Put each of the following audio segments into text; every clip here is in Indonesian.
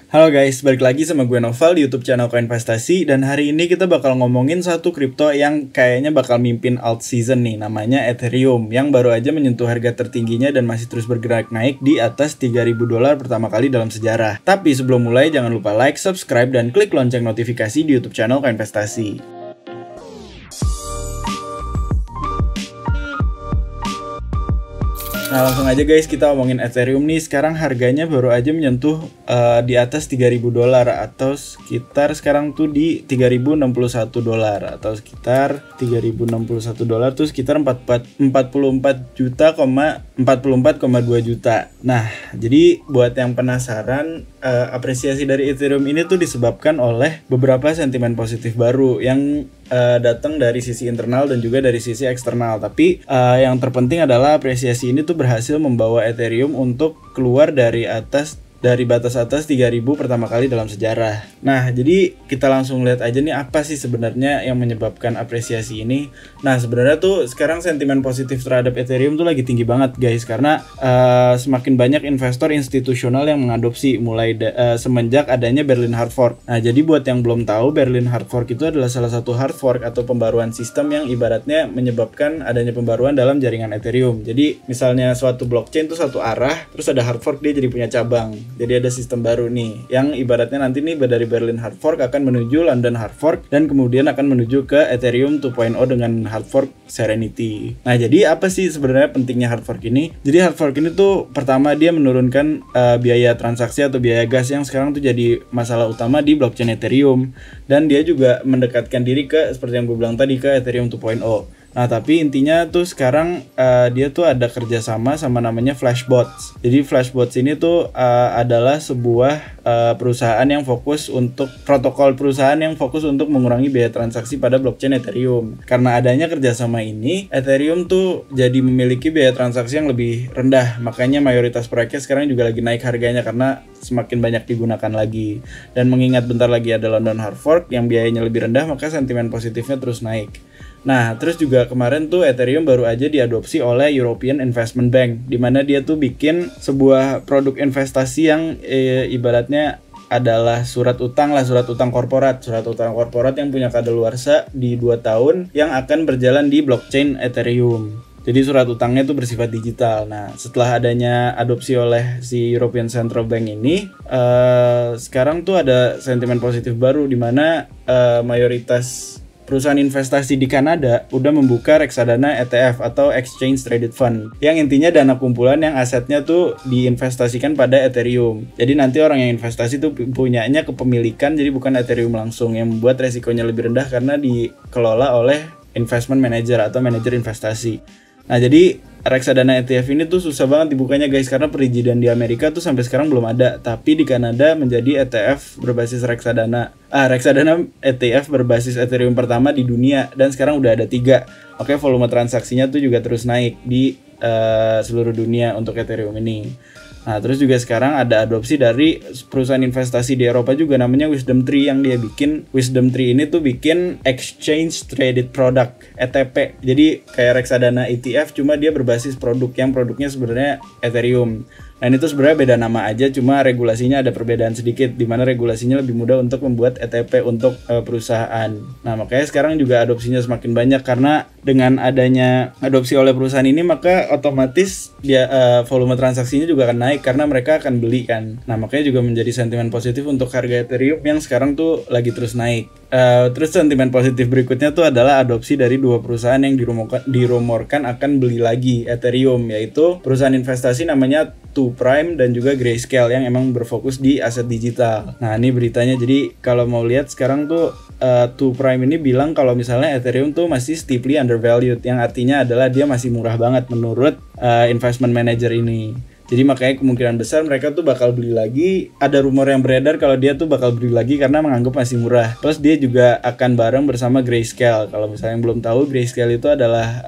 Halo guys, balik lagi sama gue Noval di YouTube channel Koinvestasi. Dan hari ini kita bakal ngomongin satu kripto yang kayaknya bakal mimpin alt season nih. Namanya Ethereum, yang baru aja menyentuh harga tertingginya dan masih terus bergerak naik di atas $3.000 pertama kali dalam sejarah. Tapi sebelum mulai jangan lupa like, subscribe, dan klik lonceng notifikasi di YouTube channel Koinvestasi. Nah, langsung aja guys, kita omongin Ethereum nih. Sekarang harganya baru aja menyentuh di atas $3.000 atau sekitar sekarang tuh di $3.061 atau sekitar $3.061 tuh sekitar 44,2 juta. Nah, jadi buat yang penasaran, apresiasi dari Ethereum ini tuh disebabkan oleh beberapa sentimen positif baru yang datang dari sisi internal dan juga dari sisi eksternal. Tapi yang terpenting adalah apresiasi ini tuh berhasil membawa Ethereum untuk keluar dari batas atas 3.000 pertama kali dalam sejarah. Nah, jadi kita langsung lihat aja nih apa sih sebenarnya yang menyebabkan apresiasi ini. Nah, sebenarnya tuh sekarang sentimen positif terhadap Ethereum tuh lagi tinggi banget guys, karena semakin banyak investor institusional yang mengadopsi mulai semenjak adanya Berlin Hard Fork. Nah, jadi buat yang belum tahu, Berlin Hard Fork itu adalah salah satu hard fork atau pembaruan sistem yang ibaratnya menyebabkan adanya pembaruan dalam jaringan Ethereum. Jadi, misalnya suatu blockchain tuh satu arah, terus ada hard fork, dia jadi punya cabang. Jadi ada sistem baru nih, yang ibaratnya nanti nih dari Berlin Hard Fork akan menuju London Hard Fork, dan kemudian akan menuju ke Ethereum 2.0 dengan Hard Fork Serenity. Nah, jadi apa sih sebenarnya pentingnya Hard Fork ini? Jadi Hard Fork ini tuh pertama dia menurunkan biaya transaksi atau biaya gas yang sekarang tuh jadi masalah utama di blockchain Ethereum, dan dia juga mendekatkan diri ke, seperti yang gue bilang tadi, ke Ethereum 2.0. Nah, tapi intinya tuh sekarang dia tuh ada kerjasama sama namanya Flashbots. Jadi Flashbots ini tuh adalah sebuah perusahaan yang fokus untuk protokol mengurangi biaya transaksi pada blockchain Ethereum. Karena adanya kerjasama ini, Ethereum tuh jadi memiliki biaya transaksi yang lebih rendah. Makanya mayoritas proyeknya sekarang juga lagi naik harganya karena semakin banyak digunakan lagi. Dan mengingat bentar lagi ada London Hard Fork yang biayanya lebih rendah, maka sentimen positifnya terus naik. Nah, terus juga kemarin tuh Ethereum baru aja diadopsi oleh European Investment Bank, di mana dia tuh bikin sebuah produk investasi yang ibaratnya adalah surat utang korporat yang punya kadaluarsa di 2 tahun yang akan berjalan di blockchain Ethereum. Jadi surat utangnya itu bersifat digital. Nah, setelah adanya adopsi oleh si European Central Bank ini, sekarang tuh ada sentimen positif baru, di mana mayoritas perusahaan investasi di Kanada udah membuka reksadana ETF atau Exchange Traded Fund, yang intinya dana kumpulan yang asetnya tuh diinvestasikan pada Ethereum. Jadi nanti orang yang investasi tuh punyanya kepemilikan, jadi bukan Ethereum langsung, yang membuat resikonya lebih rendah karena dikelola oleh investment manager atau manajer investasi. Nah, jadi reksadana ETF ini tuh susah banget dibukanya guys, karena perizinan di Amerika tuh sampai sekarang belum ada. Tapi di Kanada menjadi ETF berbasis reksadana ETF berbasis Ethereum pertama di dunia, dan sekarang udah ada 3. Oke, volume transaksinya tuh juga terus naik di seluruh dunia untuk Ethereum ini. Nah, terus juga sekarang ada adopsi dari perusahaan investasi di Eropa juga, namanya Wisdom Tree, yang dia bikin. Wisdom Tree ini tuh bikin Exchange Traded Product, ETP. Jadi kayak reksadana ETF, cuma dia berbasis produk yang produknya sebenarnya Ethereum. Nah, ini tuh sebenarnya beda nama aja, cuma regulasinya ada perbedaan sedikit, di mana regulasinya lebih mudah untuk membuat ETP untuk perusahaan. Nah, makanya sekarang juga adopsinya semakin banyak, karena dengan adanya adopsi oleh perusahaan ini, maka otomatis dia volume transaksinya juga akan naik karena mereka akan beli kan. Nah, makanya juga menjadi sentimen positif untuk harga Ethereum yang sekarang tuh lagi terus naik. Terus sentimen positif berikutnya tuh adalah adopsi dari 2 perusahaan yang dirumorkan akan beli lagi Ethereum, yaitu perusahaan investasi namanya 2Prime dan juga Grayscale, yang emang berfokus di aset digital. Nah, ini beritanya. Jadi kalau mau lihat sekarang tuh 2Prime ini bilang kalau misalnya Ethereum tuh masih steeply undervalued, yang artinya adalah dia masih murah banget menurut investment manager ini. Jadi makanya kemungkinan besar mereka tuh bakal beli lagi. Ada rumor yang beredar kalau dia tuh bakal beli lagi karena menganggap masih murah. Plus dia juga akan bareng bersama Grayscale. Kalau misalnya yang belum tahu, Grayscale itu adalah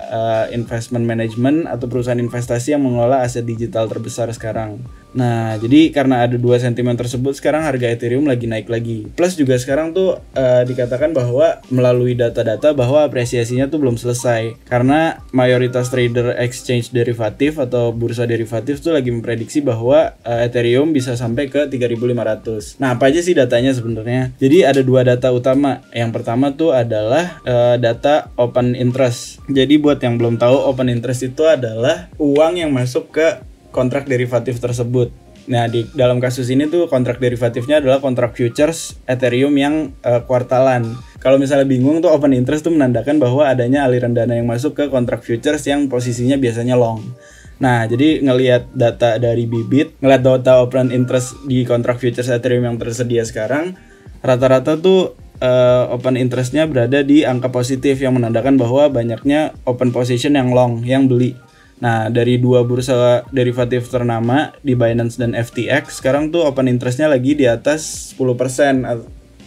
investment management atau perusahaan investasi yang mengelola aset digital terbesar sekarang. Nah, jadi karena ada dua sentimen tersebut, sekarang harga Ethereum lagi naik lagi. Plus juga sekarang tuh dikatakan bahwa melalui data-data bahwa apresiasinya tuh belum selesai. Karena mayoritas trader exchange derivatif atau bursa derivatif tuh lagi memprediksi bahwa Ethereum bisa sampai ke 3.500. Nah, apa aja sih datanya sebenarnya? Jadi ada dua data utama. Yang pertama tuh adalah data open interest. Jadi buat yang belum tahu, open interest itu adalah uang yang masuk ke kontrak derivatif tersebut. Nah, di dalam kasus ini tuh kontrak derivatifnya adalah kontrak futures Ethereum yang kuartalan. Kalau misalnya bingung tuh, open interest tuh menandakan bahwa adanya aliran dana yang masuk ke kontrak futures yang posisinya biasanya long. Nah, jadi ngelihat data dari Bybit, ngelihat data open interest di kontrak futures Ethereum yang tersedia sekarang, rata-rata tuh open interestnya berada di angka positif yang menandakan bahwa banyaknya open position yang long, yang beli. Nah, dari dua bursa derivatif ternama di Binance dan FTX, sekarang tuh open interestnya lagi di atas 10%.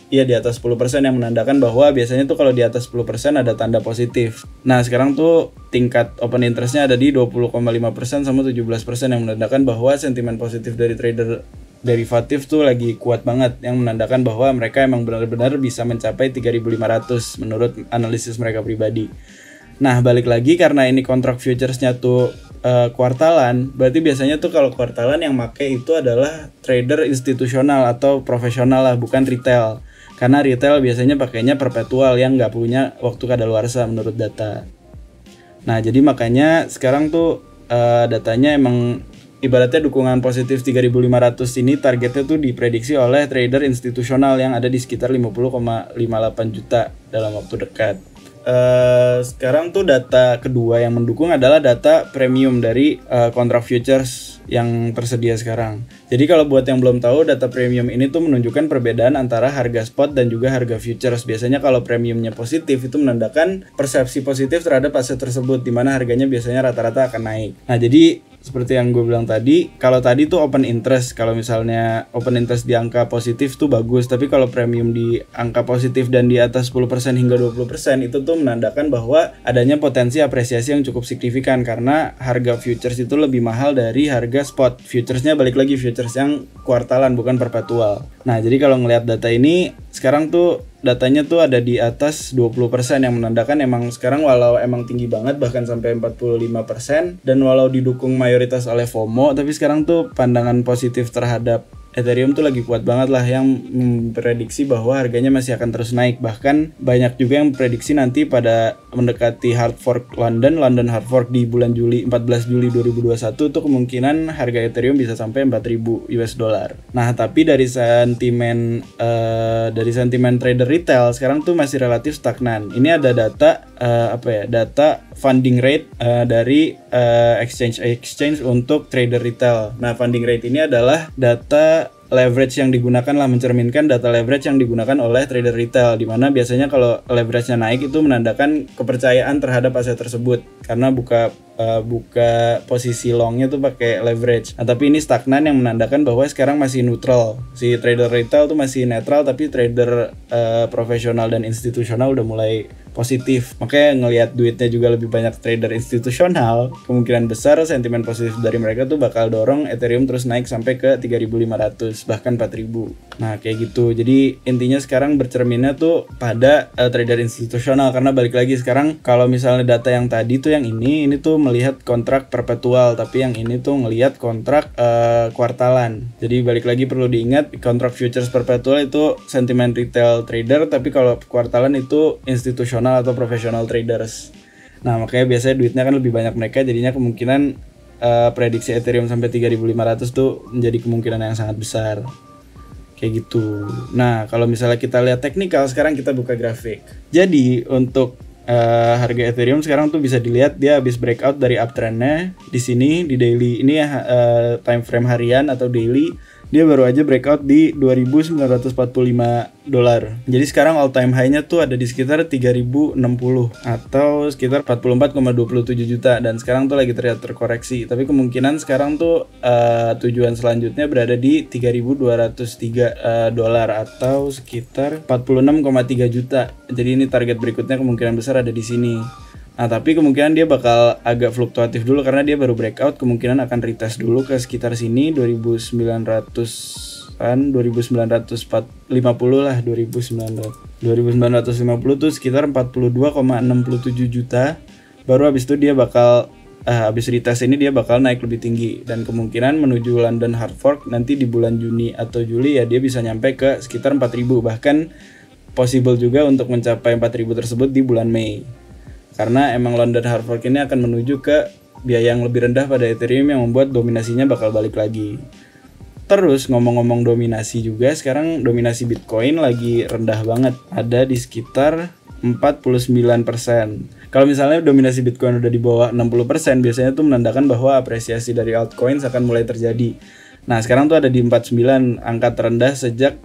Iya, di atas 10% yang menandakan bahwa biasanya tuh kalau di atas 10% ada tanda positif. Nah, sekarang tuh tingkat open interestnya ada di 20,5% sama 17% yang menandakan bahwa sentimen positif dari trader derivatif tuh lagi kuat banget, yang menandakan bahwa mereka emang benar-benar bisa mencapai 3.500 menurut analisis mereka pribadi. Nah, balik lagi karena ini kontrak futuresnya tuh kuartalan, berarti biasanya tuh kalau kuartalan yang make itu adalah trader institusional atau profesional lah, bukan retail. Karena retail biasanya pakainya perpetual yang nggak punya waktu kadaluarsa menurut data. Nah, jadi makanya sekarang tuh datanya emang ibaratnya dukungan positif 3.500 ini targetnya tuh diprediksi oleh trader institusional yang ada di sekitar 50,58 juta dalam waktu dekat. Sekarang tuh data kedua yang mendukung adalah data premium dari kontrak futures yang tersedia sekarang. Jadi kalau buat yang belum tahu, data premium ini tuh menunjukkan perbedaan antara harga spot dan juga harga futures. Biasanya kalau premiumnya positif itu menandakan persepsi positif terhadap aset tersebut, di mana harganya biasanya rata-rata akan naik. Nah, jadi seperti yang gue bilang tadi, kalau tadi tuh open interest, kalau misalnya open interest di angka positif tuh bagus, tapi kalau premium di angka positif dan di atas 10% hingga 20% itu tuh menandakan bahwa adanya potensi apresiasi yang cukup signifikan, karena harga futures itu lebih mahal dari harga spot. Futuresnya balik lagi futures yang kuartalan, bukan perpetual. Nah, jadi kalau ngelihat data ini, sekarang tuh datanya tuh ada di atas 20% yang menandakan emang sekarang walau emang tinggi banget bahkan sampai 45%, dan walau didukung mayoritas oleh FOMO, tapi sekarang tuh pandangan positif terhadap Ethereum tuh lagi kuat banget lah, yang memprediksi bahwa harganya masih akan terus naik. Bahkan banyak juga yang memprediksi nanti pada mendekati hard fork London hard fork di bulan 14 Juli 2021 tuh kemungkinan harga Ethereum bisa sampai 4.000 US dollar. Nah, tapi dari sentimen trader retail sekarang tuh masih relatif stagnan. Ini ada data data funding rate dari exchange untuk trader retail. Nah, funding rate ini adalah data leverage yang digunakan lah, mencerminkan data leverage yang digunakan oleh trader retail, di mana biasanya kalau leverage-nya naik itu menandakan kepercayaan terhadap aset tersebut karena buka posisi longnya tuh pakai leverage. Nah, tapi ini stagnan yang menandakan bahwa sekarang masih neutral. Si trader retail tuh masih netral, tapi trader profesional dan institusional udah mulai positif. Makanya ngelihat duitnya juga lebih banyak trader institusional, kemungkinan besar sentimen positif dari mereka tuh bakal dorong Ethereum terus naik sampai ke 3.500 bahkan 4.000. Nah, kayak gitu. Jadi intinya sekarang bercerminnya tuh pada trader institusional, karena balik lagi sekarang kalau misalnya data yang tadi tuh yang ini tuh melihat kontrak perpetual, tapi yang ini tuh ngelihat kontrak kuartalan. Jadi balik lagi perlu diingat, kontrak futures perpetual itu sentimen retail trader, tapi kalau kuartalan itu institusional atau profesional traders. Nah, makanya biasanya duitnya kan lebih banyak mereka, jadinya kemungkinan prediksi Ethereum sampai 3.500 tuh menjadi kemungkinan yang sangat besar. Kayak gitu. Nah, kalau misalnya kita lihat teknikal, sekarang kita buka grafik. Jadi untuk harga Ethereum sekarang tuh bisa dilihat dia habis breakout dari uptrendnya di sini di daily ini ya, time frame harian atau daily. Dia baru aja breakout di 2.945 dolar. Jadi sekarang all time high-nya tuh ada di sekitar 3.060 atau sekitar 44,27 juta, dan sekarang tuh lagi terlihat terkoreksi. Tapi kemungkinan sekarang tuh tujuan selanjutnya berada di 3.203 dolar atau sekitar 46,3 juta. Jadi ini target berikutnya kemungkinan besar ada di sini. Nah, tapi kemungkinan dia bakal agak fluktuatif dulu karena dia baru breakout, kemungkinan akan retest dulu ke sekitar sini 2900-an, 2950 lah, 2950 tuh sekitar 42,67 juta. Baru habis itu dia bakal habis retest ini dia bakal naik lebih tinggi dan kemungkinan menuju London Hard Fork nanti di bulan Juni atau Juli ya dia bisa nyampe ke sekitar 4000, bahkan possible juga untuk mencapai 4000 tersebut di bulan Mei. Karena emang London Hard Fork ini akan menuju ke biaya yang lebih rendah pada Ethereum yang membuat dominasinya bakal balik lagi. Terus ngomong-ngomong dominasi juga, sekarang dominasi Bitcoin lagi rendah banget, ada di sekitar 49%. Kalau misalnya dominasi Bitcoin udah di bawah 60%, biasanya tuh menandakan bahwa apresiasi dari altcoins akan mulai terjadi. Nah, sekarang tuh ada di 49, angka terendah sejak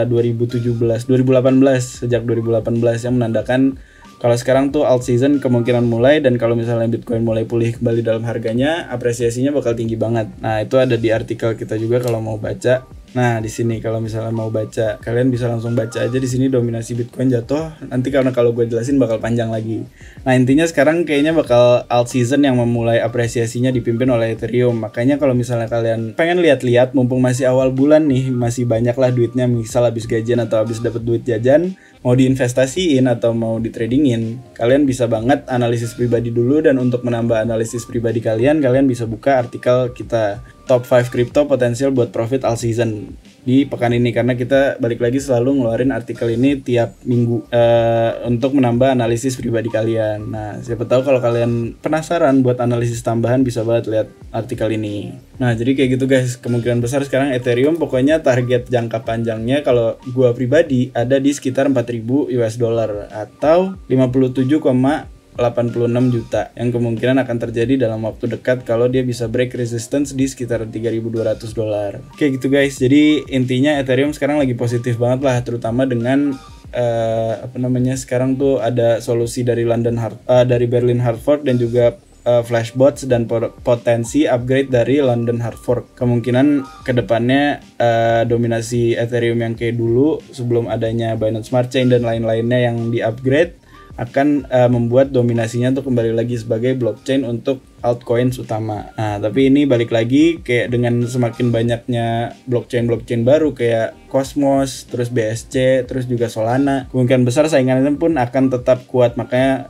2018, sejak 2018 yang menandakan kalau sekarang tuh alt season kemungkinan mulai, dan kalau misalnya Bitcoin mulai pulih kembali dalam harganya, apresiasinya bakal tinggi banget. Nah, itu ada di artikel kita juga kalau mau baca. Nah, di sini kalau misalnya mau baca, kalian bisa langsung baca aja di sini dominasi Bitcoin jatuh. Nanti karena kalau gue jelasin bakal panjang lagi. Nah, intinya sekarang kayaknya bakal alt season yang memulai apresiasinya dipimpin oleh Ethereum. Makanya kalau misalnya kalian pengen lihat-lihat mumpung masih awal bulan nih, masih banyak lah duitnya, misal habis gajian atau habis dapat duit jajan, mau diinvestasiin atau mau ditradingin, kalian bisa banget analisis pribadi dulu. Dan untuk menambah analisis pribadi kalian bisa buka artikel kita Top 5 Crypto Potensial buat Profit All Season di pekan ini, karena kita balik lagi selalu ngeluarin artikel ini tiap minggu untuk menambah analisis pribadi kalian. Nah, siapa tahu kalau kalian penasaran buat analisis tambahan bisa banget lihat artikel ini. Nah, jadi kayak gitu guys, kemungkinan besar sekarang Ethereum pokoknya target jangka panjangnya kalau gua pribadi ada di sekitar 4.000 US dollar atau 57,86 juta yang kemungkinan akan terjadi dalam waktu dekat kalau dia bisa break resistance di sekitar 3.200 dolar. Kayak gitu guys. Jadi intinya Ethereum sekarang lagi positif banget lah, terutama dengan sekarang tuh ada solusi dari dari Berlin Hard Fork dan juga Flashbots dan potensi upgrade dari London Hard Fork. Kemungkinan kedepannya dominasi Ethereum yang kayak dulu sebelum adanya Binance Smart Chain dan lain-lainnya yang di-upgrade akan membuat dominasinya untuk kembali lagi sebagai blockchain untuk altcoins utama. Nah, tapi ini balik lagi kayak dengan semakin banyaknya blockchain baru kayak Cosmos, terus BSC, terus juga Solana, kemungkinan besar saingannya pun akan tetap kuat. Makanya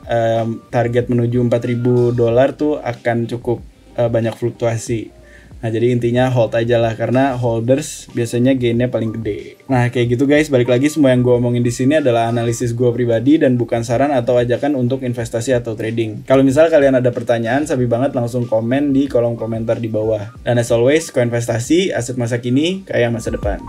target menuju 4.000 dolar tuh akan cukup banyak fluktuasi. Nah, jadi intinya hold aja lah karena holders biasanya gainnya paling gede. Nah, kayak gitu guys, balik lagi semua yang gue omongin di sini adalah analisis gue pribadi dan bukan saran atau ajakan untuk investasi atau trading. Kalau misal kalian ada pertanyaan, sabi banget langsung komen di kolom komentar di bawah. Dan as always, koinvestasi, aset masa kini, kaya masa depan.